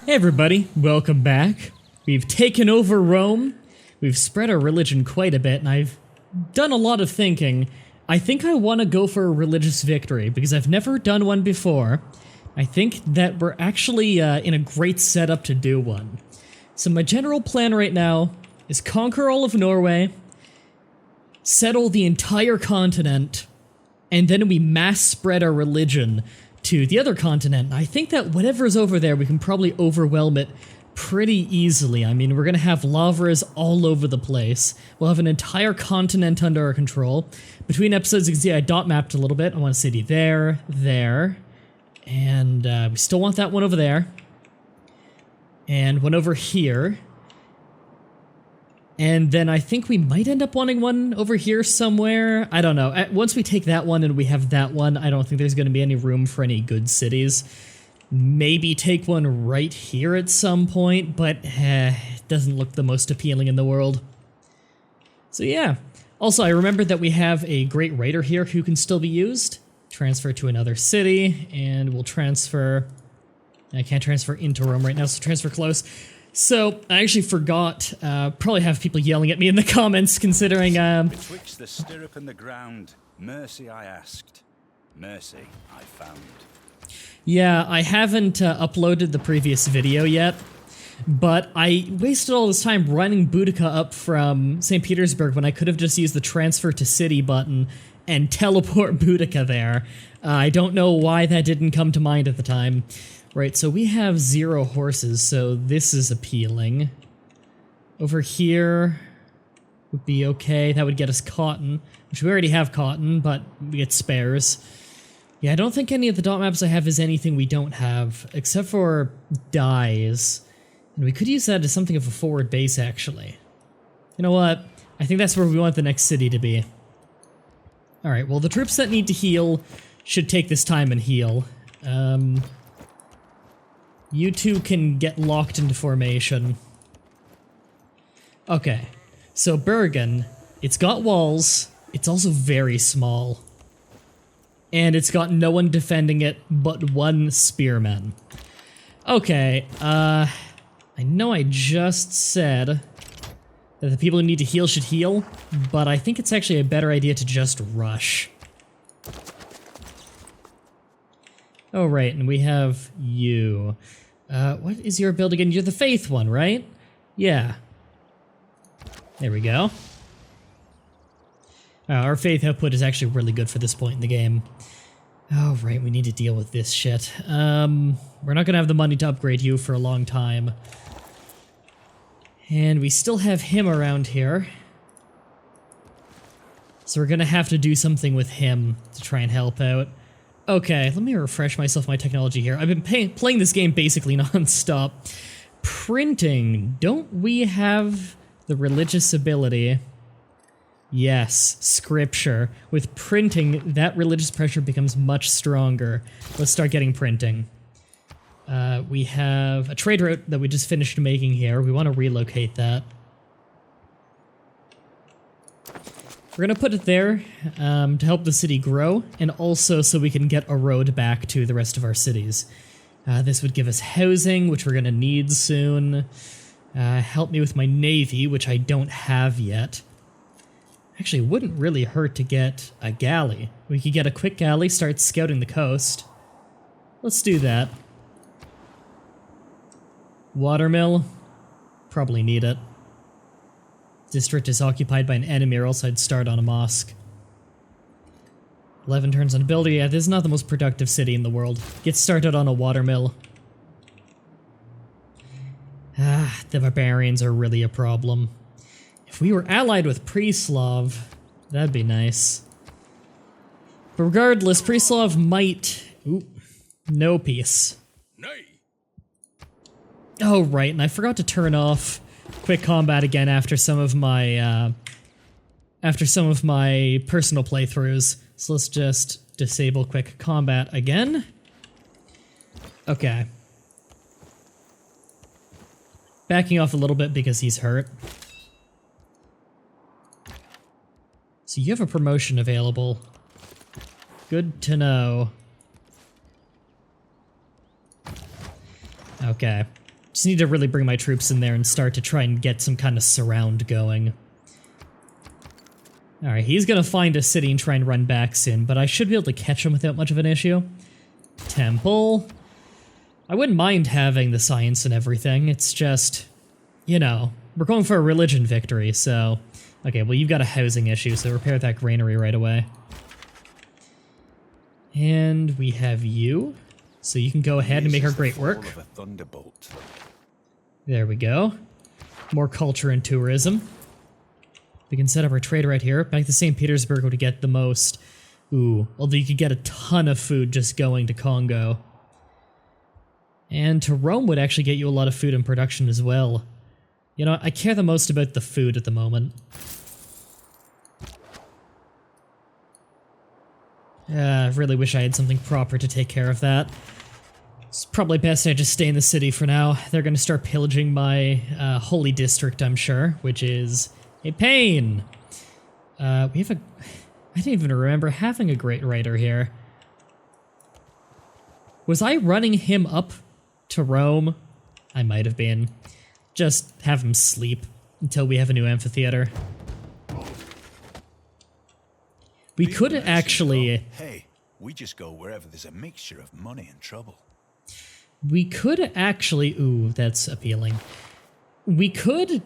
Hey everybody, welcome back. We've taken over Rome, we've spread our religion quite a bit, and I've done a lot of thinking. I think I want to go for a religious victory, because I've never done one before. I think that we're actually in a great setup to do one. So my general plan right now is conquer all of Norway, settle the entire continent, and then we mass spread our religion to the other continent. I think that whatever's over there, we can probably overwhelm it pretty easily. I mean, we're gonna have lavras all over the place. We'll have an entire continent under our control. Between episodes, you can see I dot mapped a little bit. I want a city there, and we still want that one over there. And one over here. And then I think we might end up wanting one over here somewhere. I don't know. Once we take that one and we have that one, I don't think there's going to be any room for any good cities. Maybe take one right here at some point, but it doesn't look the most appealing in the world. So yeah. Also, I remembered that we have a great raider here who can still be used. Transfer to another city, and we'll transfer... I can't transfer into Rome right now, so transfer close. So, I actually forgot, probably have people yelling at me in the comments, considering, Betwixt the stirrup and the ground, mercy I asked, mercy I found. Yeah, I haven't uploaded the previous video yet, but I wasted all this time running Boudica up from St. Petersburg when I could have just used the transfer to city button and teleport Boudica there. I don't know why that didn't come to mind at the time. Right, so we have 0 horses, so this is appealing. Over here would be okay. That would get us cotton, which we already have cotton, but we get spares. Yeah, I don't think any of the dot maps I have is anything we don't have, except for dyes. And we could use that as something of a forward base, actually. You know what? I think that's where we want the next city to be. Alright, well, the troops that need to heal should take this time and heal. You two can get locked into formation. Okay, so Bergen, it's got walls, it's also very small. And it's got no one defending it but one spearman. Okay, I know I just said that the people who need to heal should heal, but I think it's actually a better idea to just rush. Oh, right, and we have you. What is your build again? You're the Faith one, right? Yeah. There we go. Our Faith output is actually really good for this point in the game. Oh, right, we need to deal with this shit. We're not gonna have the money to upgrade you for a long time. And we still have him around here. So we're gonna have to do something with him to try and help out. Okay, let me refresh myself my technology here. I've been playing this game basically non-stop. Printing. Don't we have the religious ability? Yes, scripture. With printing, that religious pressure becomes much stronger. Let's start getting printing. We have a trade route that we just finished making here. We want to relocate that. We're gonna put it there to help the city grow, and also so we can get a road back to the rest of our cities. This would give us housing, which we're gonna need soon. Help me with my navy, which I don't have yet. Actually, it wouldn't really hurt to get a galley. We could get a quick galley, start scouting the coast. Let's do that. Watermill. Probably need it. District is occupied by an enemy, or else I'd start on a mosque. 11 turns on ability. Yeah, this is not the most productive city in the world. Get started on a watermill. The barbarians are really a problem. If we were allied with Preslav, that'd be nice. But regardless, Preslav might... Ooh, no peace. Nay. Oh, right, and I forgot to turn off quick combat again after some of my personal playthroughs. So let's just disable quick combat again. Okay. Backing off a little bit because he's hurt. So you have a promotion available. Good to know. Okay. Just need to really bring my troops in there and start to try and get some kind of surround going. Alright, he's gonna find a city and try and run back soon, but I should be able to catch him without much of an issue. Temple. I wouldn't mind having the science and everything, it's just, you know, we're going for a religion victory, so... Okay, well you've got a housing issue, so repair that granary right away. And we have you, so you can go ahead and make our great work. There we go. More culture and tourism. We can set up our trade right here. Back to St. Petersburg would get the most. Ooh, although you could get a ton of food just going to Congo. And to Rome would actually get you a lot of food and production as well. You know, I care the most about the food at the moment. I really wish I had something proper to take care of that. It's probably best I just stay in the city for now. They're going to start pillaging my holy district, I'm sure, which is a pain. We have a... I didn't even remember having a great writer here. Was I running him up to Rome? I might have been. Just have him sleep until we have a new amphitheater. We could actually... Hey, we just go wherever there's a mixture of money and trouble. We could actually... Ooh, that's appealing. We could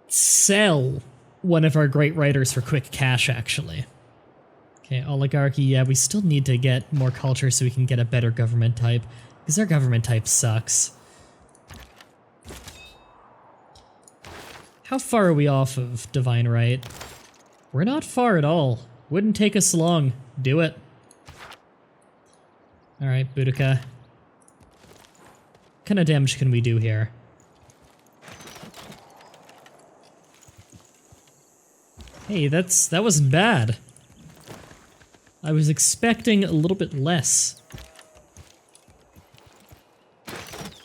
sell one of our great writers for quick cash, actually. Okay, oligarchy, yeah, we still need to get more culture so we can get a better government type, because our government type sucks. How far are we off of Divine Right? We're not far at all. Wouldn't take us long. Do it. Alright, Boudica. What kind of damage can we do here? Hey, that wasn't bad. I was expecting a little bit less.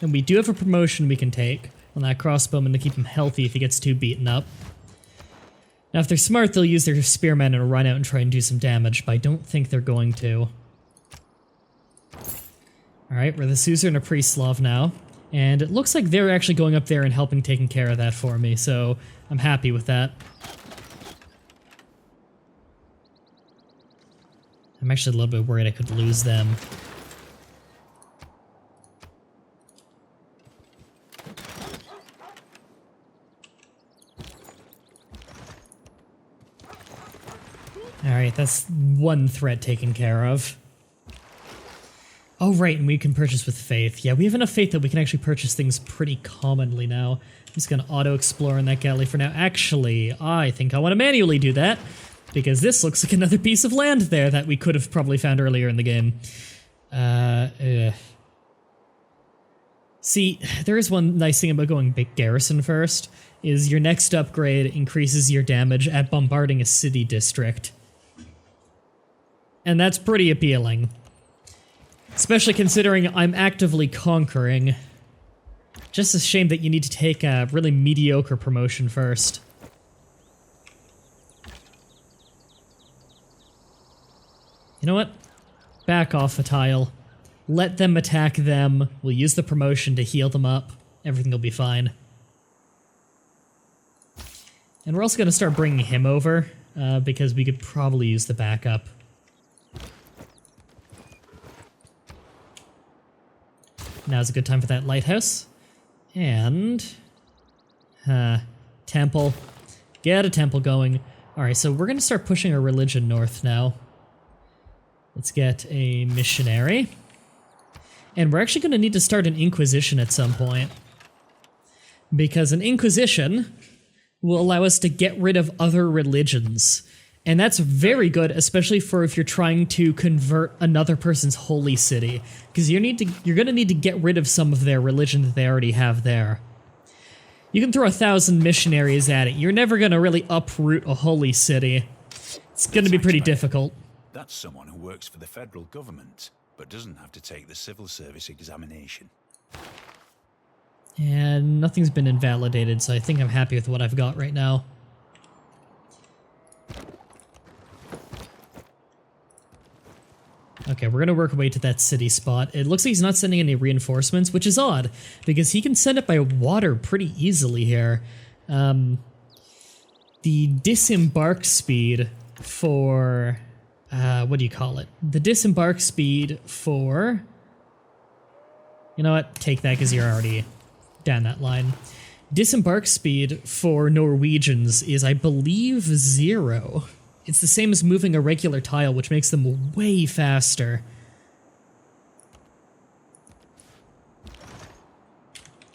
And we do have a promotion we can take on that crossbowman to keep him healthy if he gets too beaten up. Now, if they're smart, they'll use their spearmen and run out and try and do some damage, but I don't think they're going to. Alright, we're the Suzerain of Priestslav now, and it looks like they're actually going up there and helping taking care of that for me, so I'm happy with that. I'm actually a little bit worried I could lose them. Alright, that's one threat taken care of. Oh right, and we can purchase with faith. Yeah, we have enough faith that we can actually purchase things pretty commonly now. I'm just gonna auto-explore in that galley for now. Actually, I think I want to manually do that, because this looks like another piece of land there that we could have probably found earlier in the game. See, there is one nice thing about going big garrison first, is your next upgrade increases your damage at bombarding a city district. And that's pretty appealing. Especially considering I'm actively conquering. Just a shame that you need to take a really mediocre promotion first. You know what? Back off a tile. Let them attack them. We'll use the promotion to heal them up. Everything will be fine. And we're also going to start bringing him over, because we could probably use the backup. Now's a good time for that lighthouse. And... temple. Get a temple going. Alright, so we're going to start pushing our religion north now. Let's get a missionary. And we're actually going to need to start an Inquisition at some point. Because an Inquisition will allow us to get rid of other religions. And that's very good, especially for if you're trying to convert another person's holy city. Because you're going to need to get rid of some of their religion that they already have there. You can throw 1,000 missionaries at it. You're never going to really uproot a holy city. It's going to be pretty difficult. That's someone who works for the federal government, but doesn't have to take the civil service examination. And nothing's been invalidated, so I think I'm happy with what I've got right now. Okay, Okay, we're gonna work our way to that city spot. It looks like he's not sending any reinforcements, which is odd, because he can send it by water pretty easily here. The disembark speed for... what do you call it? The disembark speed for... You know what? Take that because you're already down that line. Disembark speed for Norwegians is, I believe, 0. It's the same as moving a regular tile, which makes them way faster.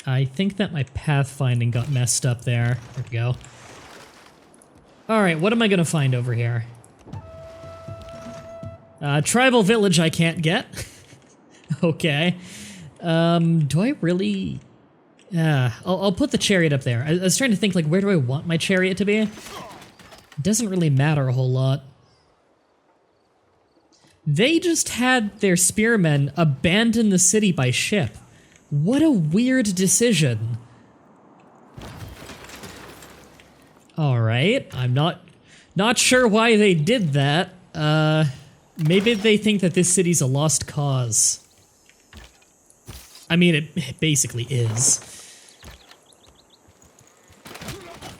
I think that my pathfinding got messed up there. There we go. Alright, what am I gonna find over here? Tribal village I can't get. Okay. Do I really... I'll put the chariot up there. I was trying to think, like, where do I want my chariot to be? It doesn't really matter a whole lot. They just had their spearmen abandon the city by ship. What a weird decision. Alright, I'm not sure why they did that. Maybe they think that this city's a lost cause. I mean, it basically is.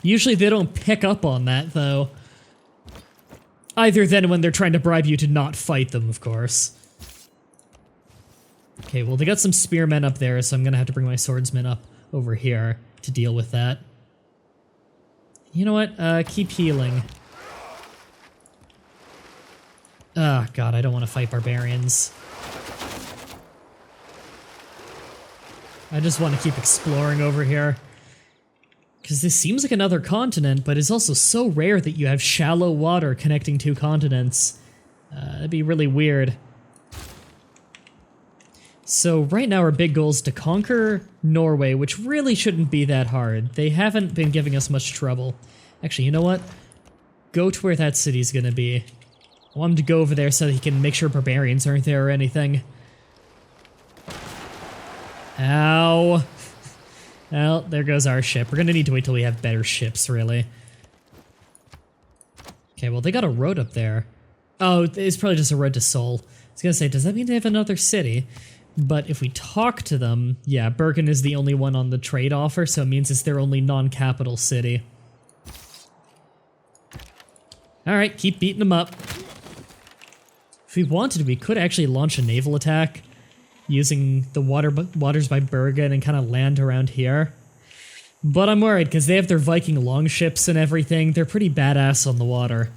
Usually they don't pick up on that, though. Either then when they're trying to bribe you to not fight them, of course. Okay, well, they got some spearmen up there, so I'm gonna have to bring my swordsmen up over here to deal with that. You know what? Keep healing. Oh, God, I don't want to fight barbarians. I just want to keep exploring over here. Because this seems like another continent, but it's also so rare that you have shallow water connecting two continents. That'd be really weird. So right now our big goal is to conquer Norway, which really shouldn't be that hard. They haven't been giving us much trouble. Actually, you know what? Go to where that city's gonna be. I want him to go over there so that he can make sure barbarians aren't there or anything. Ow. Well, there goes our ship. We're gonna need to wait till we have better ships, really. Okay, well, they got a road up there. Oh, it's probably just a road to Seoul. I was gonna say, does that mean they have another city? But if we talk to them, yeah, Bergen is the only one on the trade offer, so it means it's their only non-capital city. Alright, keep beating them up. If we wanted, we could actually launch a naval attack using the waters by Bergen and kind of land around here. But I'm worried, because they have their Viking longships and everything. They're pretty badass on the water.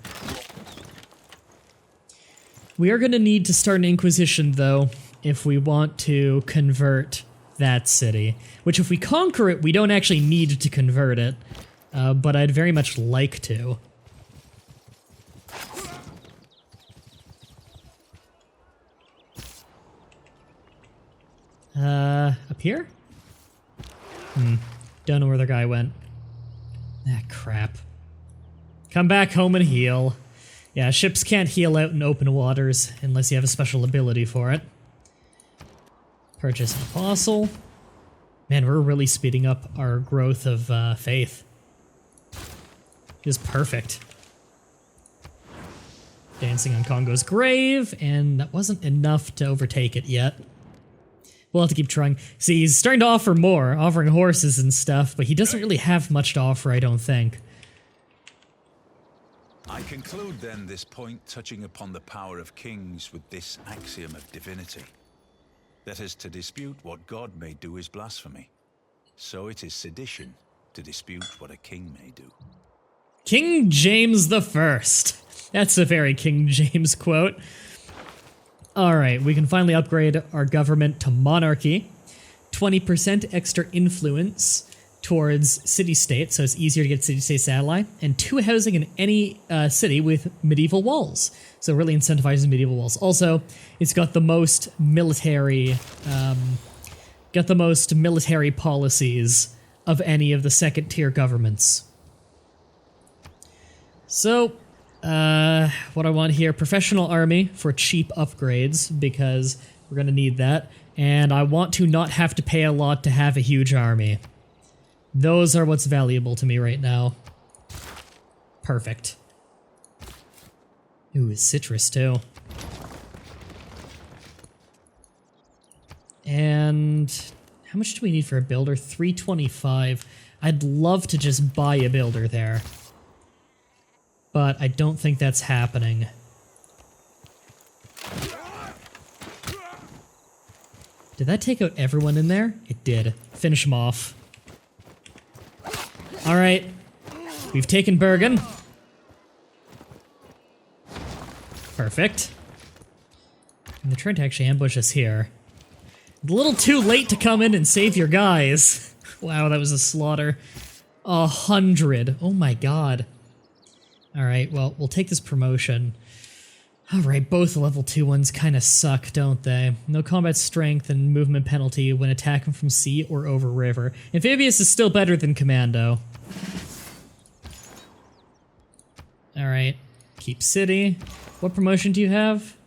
We are going to need to start an Inquisition, though, if we want to convert that city. Which, if we conquer it, we don't actually need to convert it. But I'd very much like to. Up here? Don't know where the guy went. Ah, crap. Come back home and heal. Yeah, ships can't heal out in open waters unless you have a special ability for it. Purchase an apostle. Man, we're really speeding up our growth of faith. Is perfect. Dancing on Congo's grave, and that wasn't enough to overtake it yet. We'll have to keep trying. See, he's starting to offer more, offering horses and stuff, but he doesn't really have much to offer, I don't think. I conclude then this point touching upon the power of kings with this axiom of divinity. That is, to dispute what God may do is blasphemy. So it is sedition to dispute what a king may do. King James the First. That's a very King James quote. Alright, we can finally upgrade our government to monarchy. 20% extra influence towards city-state, so it's easier to get city-state satellite. And 2 housing in any city with medieval walls. So really incentivizes medieval walls. Also, it's got the most military... policies of any of the second-tier governments. So... what I want here, professional army for cheap upgrades, because we're gonna need that, and I want to not have to pay a lot to have a huge army. Those are what's valuable to me right now. Perfect. Ooh, it's citrus too. And how much do we need for a builder? 325. I'd love to just buy a builder there. But I don't think that's happening. Did that take out everyone in there? It did. Finish them off. Alright. We've taken Bergen. Perfect. And they're trying to actually ambush us here. A little too late to come in and save your guys. Wow, that was a slaughter. 100. Oh my god. Alright, well, we'll take this promotion. Alright, both level 2 ones kind of suck, don't they? No combat strength and movement penalty when attacking from sea or over river. Amphibious is still better than Commando. Alright, keep city. What promotion do you have?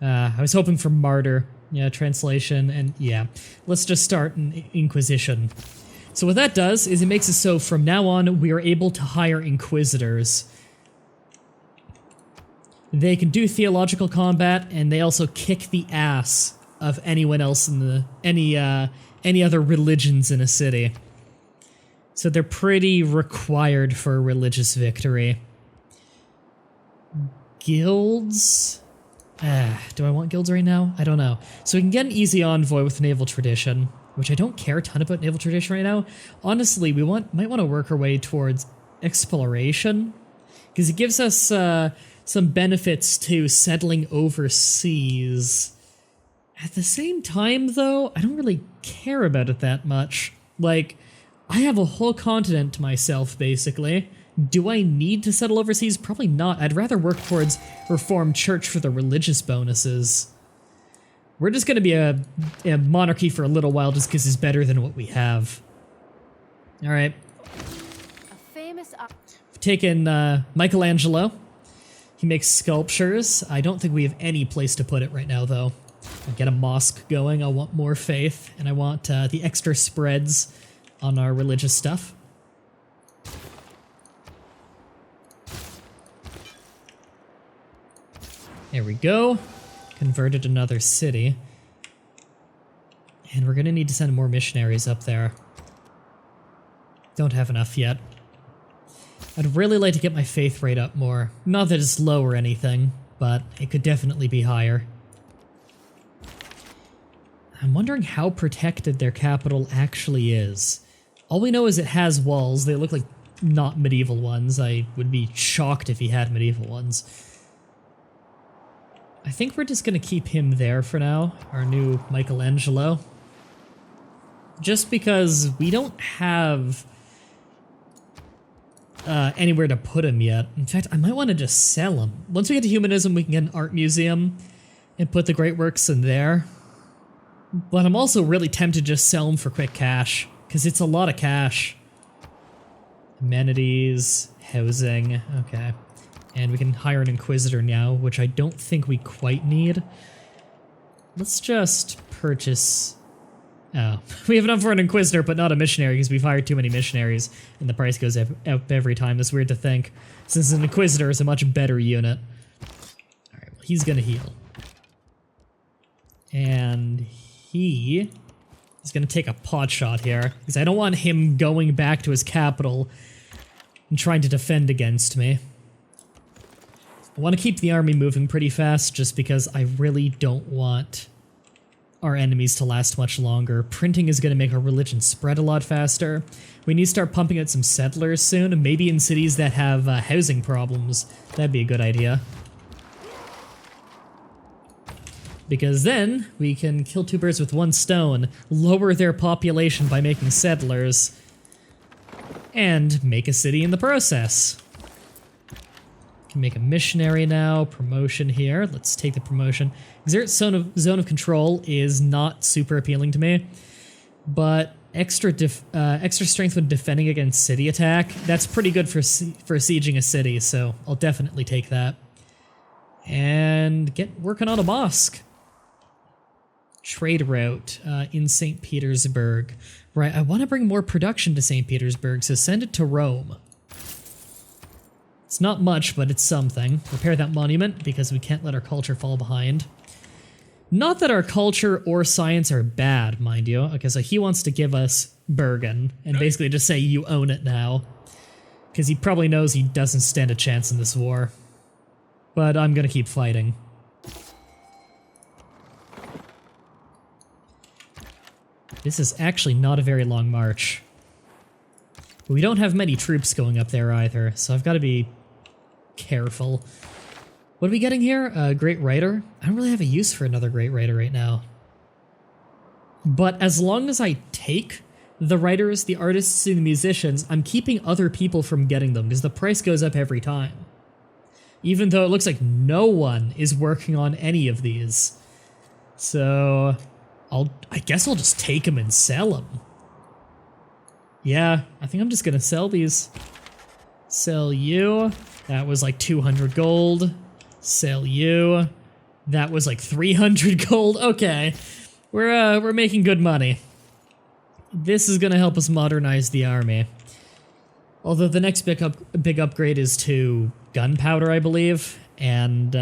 I was hoping for Martyr. Yeah, translation, and yeah. Let's just start an Inquisition. So what that does is it makes it so from now on we are able to hire Inquisitors. They can do theological combat, and they also kick the ass of anyone else in the any other religions in a city. So they're pretty required for a religious victory. Guilds? Do I want guilds right now? I don't know. So we can get an easy envoy with naval tradition, which I don't care a ton about naval tradition right now. Honestly, we might want to work our way towards exploration, because it gives us some benefits to settling overseas. At the same time, though, I don't really care about it that much. Like, I have a whole continent to myself, basically. Do I need to settle overseas? Probably not. I'd rather work towards Reformed Church for the religious bonuses. We're just going to be a monarchy for a little while just because it's better than what we have. Alright. We've taken Michelangelo. He makes sculptures. I don't think we have any place to put it right now, though. I'll get a mosque going. I want more faith, and I want the extra spreads on our religious stuff. There we go. Converted another city. And we're gonna need to send more missionaries up there. Don't have enough yet. I'd really like to get my faith rate up more. Not that it's low or anything, but it could definitely be higher. I'm wondering how protected their capital actually is. All we know is it has walls. They look like not medieval ones. I would be shocked if he had medieval ones. I think we're just gonna keep him there for now, our new Michelangelo. Just because we don't have anywhere to put him yet. In fact, I might want to just sell him. Once we get to humanism, we can get an art museum and put the great works in there. But I'm also really tempted to just sell him for quick cash, because it's a lot of cash. Amenities, housing, okay. And we can hire an Inquisitor now, which I don't think we quite need. Let's just purchase... Oh, we have enough for an Inquisitor, but not a missionary, because we've hired too many missionaries, and the price goes up every time. That's weird to think, since an Inquisitor is a much better unit. Alright, well, he's gonna heal. And he is gonna take a pot shot here, because I don't want him going back to his capital and trying to defend against me. I want to keep the army moving pretty fast, just because I really don't want our enemies to last much longer. Printing is going to make our religion spread a lot faster. We need to start pumping out some settlers soon, maybe in cities that have housing problems. That'd be a good idea. Because then we can kill two birds with one stone, lower their population by making settlers, and make a city in the process. Can make a missionary now, promotion here. Let's take the promotion. Exert zone of control is not super appealing to me, but extra strength when defending against city attack, that's pretty good for sieging a city, so I'll definitely take that. And get working on a mosque. Trade route in St. Petersburg. Right, I want to bring more production to St. Petersburg, so send it to Rome. It's not much, but it's something. Repair that monument, because we can't let our culture fall behind. Not that our culture or science are bad, mind you. Okay, so he wants to give us Bergen and basically just say you own it now. Because he probably knows he doesn't stand a chance in this war. But I'm gonna keep fighting. This is actually not a very long march. We don't have many troops going up there either, so I've got to be careful. What are we getting here? A Great Writer? I don't really have a use for another Great Writer right now. But as long as I take the writers, the artists, and the musicians, I'm keeping other people from getting them, because the price goes up every time. Even though it looks like no one is working on any of these. So I guess I'll just take them and sell them. Yeah, I think I'm just gonna sell these. Sell you. That was like 200 gold. Sell you. That was like 300 gold. Okay, we're making good money. This is gonna help us modernize the army. Although the next big upgrade is to gunpowder, I believe. And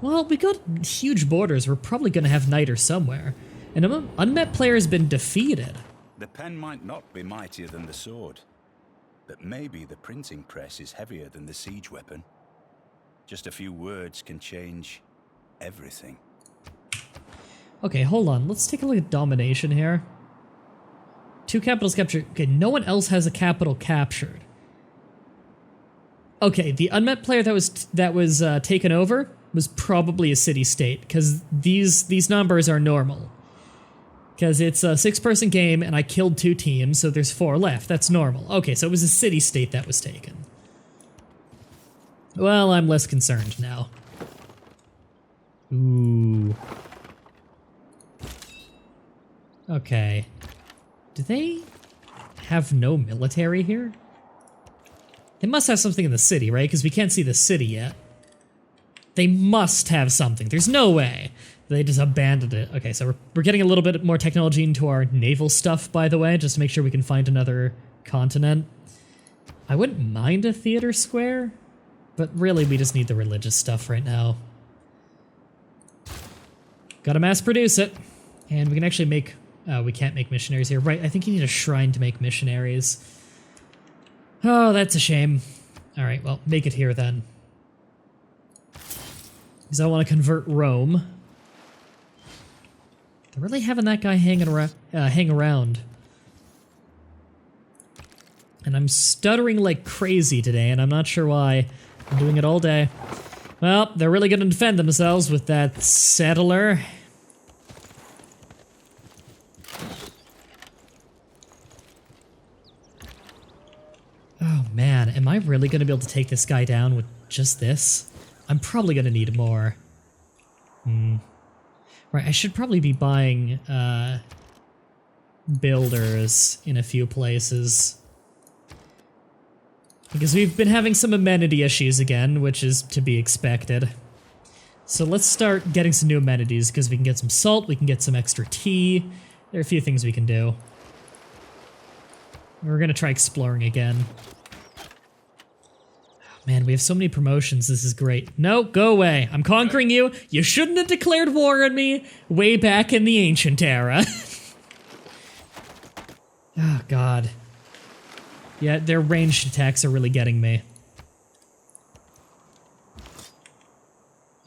well, we got huge borders. We're probably gonna have Niter somewhere. An unmet player has been defeated. The pen might not be mightier than the sword, but maybe the printing press is heavier than the siege weapon. Just a few words can change everything. Okay, hold on. Let's take a look at domination here. 2 capitals captured. Okay, no one else has a capital captured. Okay, the unmet player that was taken over was probably a city-state, because these numbers are normal. Because it's a 6-person game, and I killed 2 teams, so there's 4 left. That's normal. Okay, so it was a city-state that was taken. Well, I'm less concerned now. Ooh. Okay. Do they have no military here? They must have something in the city, right? Because we can't see the city yet. They must have something. There's no way. They just abandoned it. Okay, so we're getting a little bit more technology into our naval stuff, by the way, just to make sure we can find another continent. I wouldn't mind a theater square, but really we just need the religious stuff right now. Gotta mass produce it. And we can actually make... we can't make missionaries here. Right, I think you need a shrine to make missionaries. Oh, that's a shame. Alright, well, make it here then. Because I want to convert Rome. They're really having that guy hang around. And I'm stuttering like crazy today, and I'm not sure why. I'm doing it all day. Well, they're really going to defend themselves with that settler. Oh man, am I really going to be able to take this guy down with just this? I'm probably going to need more. Right, I should probably be buying builders in a few places. Because we've been having some amenity issues again, which is to be expected. So let's start getting some new amenities, because we can get some salt, we can get some extra tea. There are a few things we can do. We're gonna try exploring again. Man, we have so many promotions, this is great. No, go away. I'm conquering you. You shouldn't have declared war on me way back in the ancient era. Oh, God. Yeah, their ranged attacks are really getting me.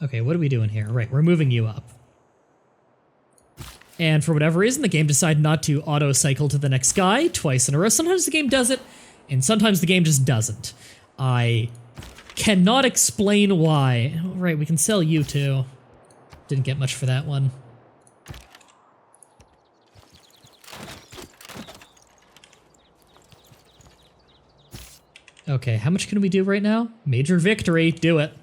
Okay, what are we doing here? Right, we're moving you up. And for whatever reason, the game decided not to auto-cycle to the next guy twice in a row. Sometimes the game does it, and sometimes the game just doesn't. I cannot explain why. Oh, right, we can sell you too. Didn't get much for that one. Okay, how much can we do right now? Major victory, do it.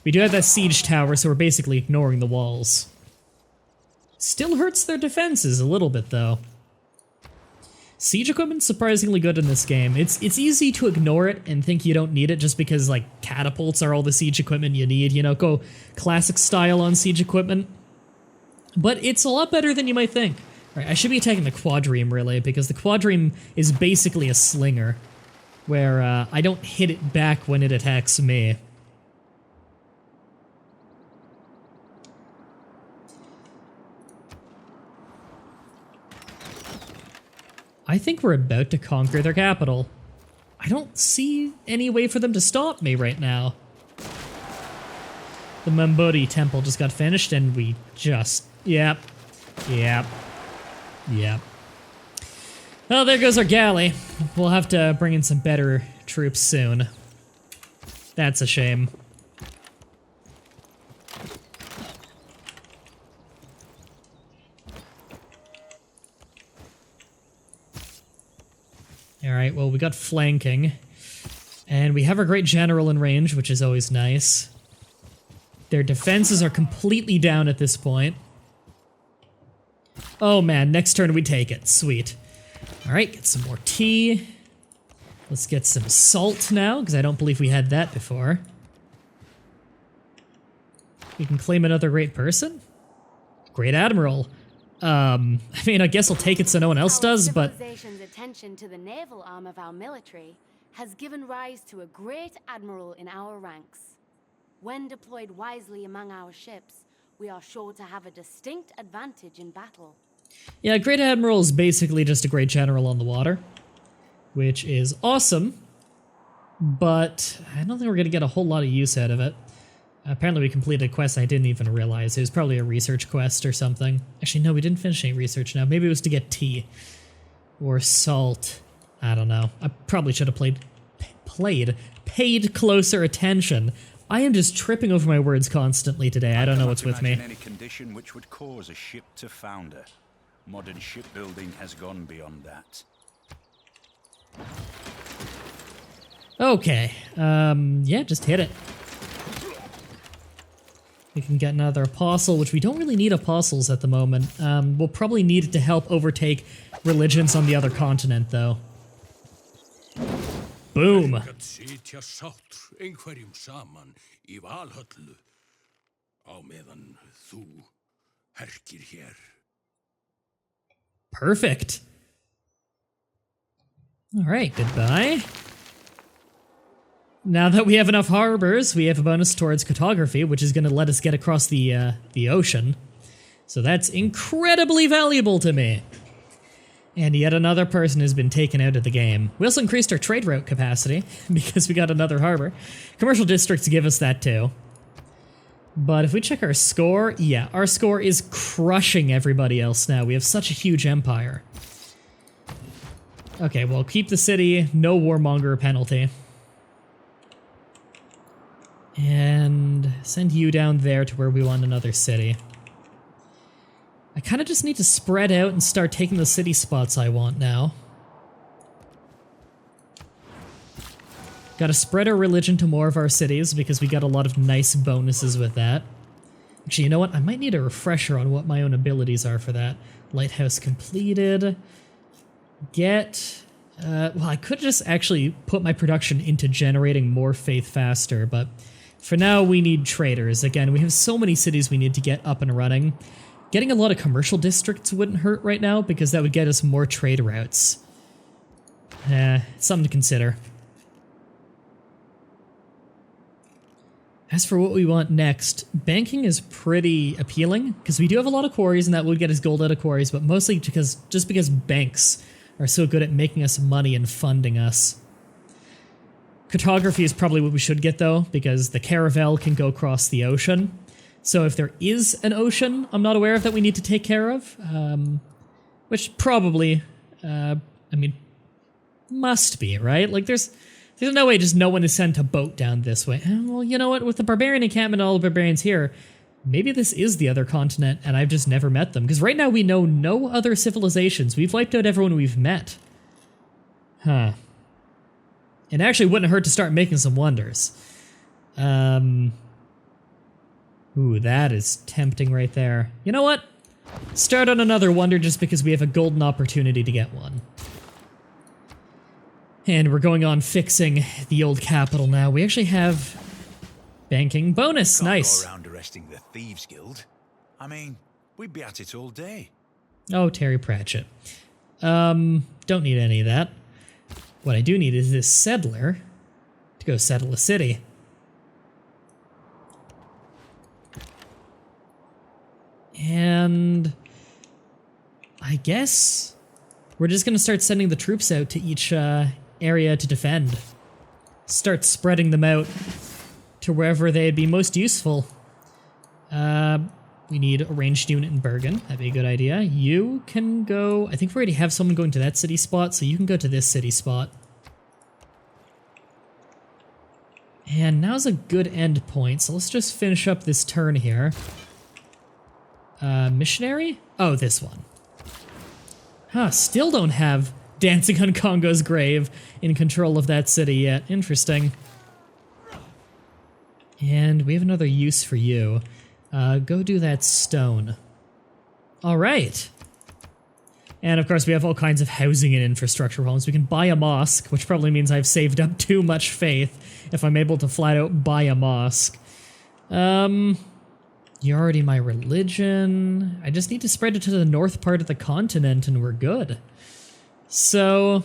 We do have that siege tower, so we're basically ignoring the walls. Still hurts their defenses a little bit, though. Siege equipment's surprisingly good in this game. It's easy to ignore it and think you don't need it just because, like, catapults are all the siege equipment you need, you know, go classic style on siege equipment. But it's a lot better than you might think. Right, I should be attacking the quadrime, really, because the quadrime is basically a slinger, where I don't hit it back when it attacks me. I think we're about to conquer their capital. I don't see any way for them to stop me right now. The Mambudi temple just got finished and we just... Yep. Oh, there goes our galley. We'll have to bring in some better troops soon. That's a shame. Alright, well, we got flanking. And we have our great general in range, which is always nice. Their defenses are completely down at this point. Oh man, next turn we take it. Sweet. Alright, get some more tea. Let's get some salt now, because I don't believe we had that before. We can claim another great person? Great Admiral. I mean, I guess I'll take it so no one else does, but... Civilization's attention to the naval arm of our military has given rise to a great admiral in our ranks. When deployed wisely among our ships, we are sure to have a distinct advantage in battle. Yeah, Great Admiral is basically just a great general on the water, which is awesome, but I don't think we're going to get a whole lot of use out of it. Apparently we completed a quest I didn't even realize. It was probably a research quest or something. Actually, no, we didn't finish any research now. Maybe it was to get tea. Or salt. I don't know. I probably should have paid closer attention. I am just tripping over my words constantly today. I don't know what's with me. Any condition which would cause a ship to founder. Modern shipbuilding has gone beyond that. Okay. Yeah, just hit it. We can get another apostle, which we don't really need apostles at the moment. We'll probably need it to help overtake religions on the other continent, though. Boom. Perfect. All right, goodbye. Now that we have enough harbors, we have a bonus towards cartography, which is going to let us get across the ocean. So that's incredibly valuable to me. And yet another person has been taken out of the game. We also increased our trade route capacity, because we got another harbor. Commercial districts give us that too. But if we check our score, yeah, our score is crushing everybody else now. We have such a huge empire. Okay, well, keep the city, no warmonger penalty. And send you down there to where we want another city. I kind of just need to spread out and start taking the city spots I want now. Gotta spread our religion to more of our cities because we got a lot of nice bonuses with that. Actually, you know what? I might need a refresher on what my own abilities are for that. Lighthouse completed. Get... well, I could just actually put my production into generating more faith faster, but... For now, we need traders. Again, we have so many cities we need to get up and running. Getting a lot of commercial districts wouldn't hurt right now, because that would get us more trade routes. Something to consider. As for what we want next, banking is pretty appealing, because we do have a lot of quarries, and that would get us gold out of quarries, but mostly just because banks are so good at making us money and funding us. Cartography is probably what we should get, though, because the caravel can go across the ocean. So if there is an ocean I'm not aware of that we need to take care of, which probably, I mean, must be, right? Like, there's no way just no one is sent a boat down this way. Well, you know what? With the barbarian encampment and all the barbarians here, maybe this is the other continent and I've just never met them. Because right now we know no other civilizations. We've wiped out everyone we've met. Huh. It actually wouldn't hurt to start making some wonders. Ooh, that is tempting right there. You know what? Start on another wonder just because we have a golden opportunity to get one. And we're going on fixing the old capital now. We actually have banking bonus. Nice. Go around arresting the Thieves Guild. I mean, we'd be at it all day. Oh, Terry Pratchett. Don't need any of that. What I do need is this settler to go settle a city. And I guess we're just going to start sending the troops out to each area to defend. Start spreading them out to wherever they'd be most useful. We need a ranged unit in Bergen. That'd be a good idea. You can go... I think we already have someone going to that city spot, so you can go to this city spot. And now's a good end point, so let's just finish up this turn here. Missionary? Oh, this one. Huh, still don't have Dancing on Congo's Grave in control of that city yet. Interesting. And we have another use for you. Go do that stone. Alright. And of course we have all kinds of housing and infrastructure homes. We can buy a mosque, which probably means I've saved up too much faith if I'm able to flat out buy a mosque. You're already my religion. I just need to spread it to the north part of the continent and we're good. So,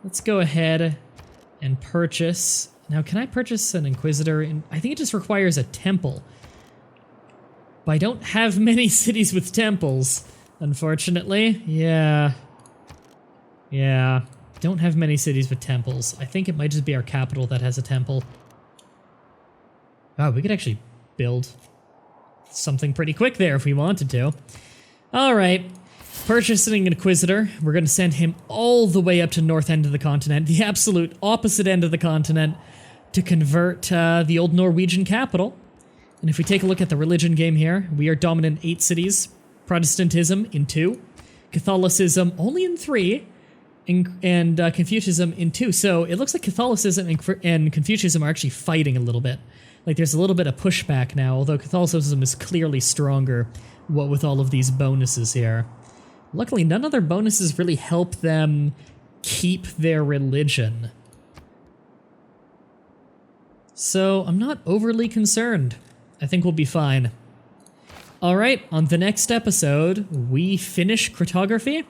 let's go ahead and purchase. Now, can I purchase an Inquisitor? I think it just requires a temple. But I don't have many cities with temples, unfortunately. Yeah. Don't have many cities with temples. I think it might just be our capital that has a temple. Oh, we could actually build something pretty quick there if we wanted to. Alright. Purchasing an Inquisitor. We're going to send him all the way up to north end of the continent, the absolute opposite end of the continent, to convert the old Norwegian capital. And if we take a look at the religion game here, we are dominant in 8 cities, Protestantism in 2, Catholicism only in 3, and Confucianism in 2. So it looks like Catholicism and Confucianism are actually fighting a little bit. Like there's a little bit of pushback now, although Catholicism is clearly stronger, what with all of these bonuses here. Luckily, none of their bonuses really help them keep their religion. So I'm not overly concerned. I think we'll be fine. Alright, on the next episode, we finish cartography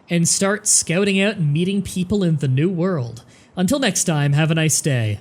and start scouting out and meeting people in the New World. Until next time, have a nice day.